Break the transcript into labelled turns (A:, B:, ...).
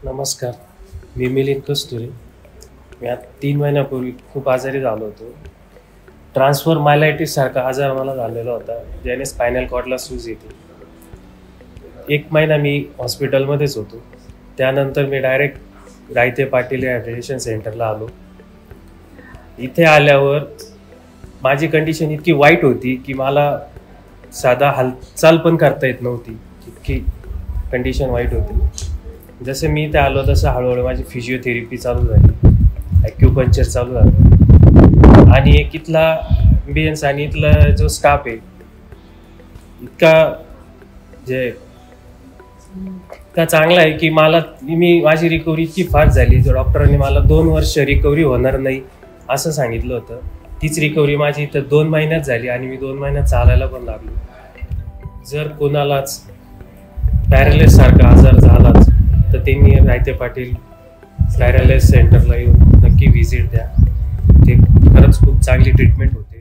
A: नमस्कार. मी मिलिंद कस्तुरे. मी आता 3 महिन्यापूर्वी खूप आजारी झालो होतो. ट्रान्सफर मायलायटिस सारखा आजार मला झालेला होता, ज्याने स्पायनल कॉर्डला सूज येते. 1 महिना मी हॉस्पिटलमध्येच होतो. त्यानंतर मी डायरेक्ट रायते पाटील रिहॅबिलिटेशन सेंटरला आलो. इथे आल्यावर माझी कंडिशन इतकी वाईट होती की मला साधा हालचाल पण करता येत नव्हती. इतकी कंडिशन वाईट होती. जसे मी इथे आलो तसं हळूहळू माझी फिजिओथेरपी चालू झाली, ॲक्युपंक्चर चालू झालं. आणि एक इथला ॲम्बियन्स आणि इथला जो स्टाफ आहे इतका चांगला आहे की माझी रिकव्हरी इतकी फास्ट झाली. जो डॉक्टरांनी मला 2 वर्ष रिकव्हरी होणार नाही असं सांगितलं होतं, तीच रिकव्हरी माझी इथं 2 महिन्यात झाली आणि मी 2 महिन्यात चालायला पण लागलो. जर कोणालाच पॅरालिस सारखा आजार झालाच तर त्यांनी रायते पाटील पॅरालिस सेंटरला येऊन नक्की व्हिजिट द्या. ते खरंच खूप चांगली ट्रीटमेंट होते.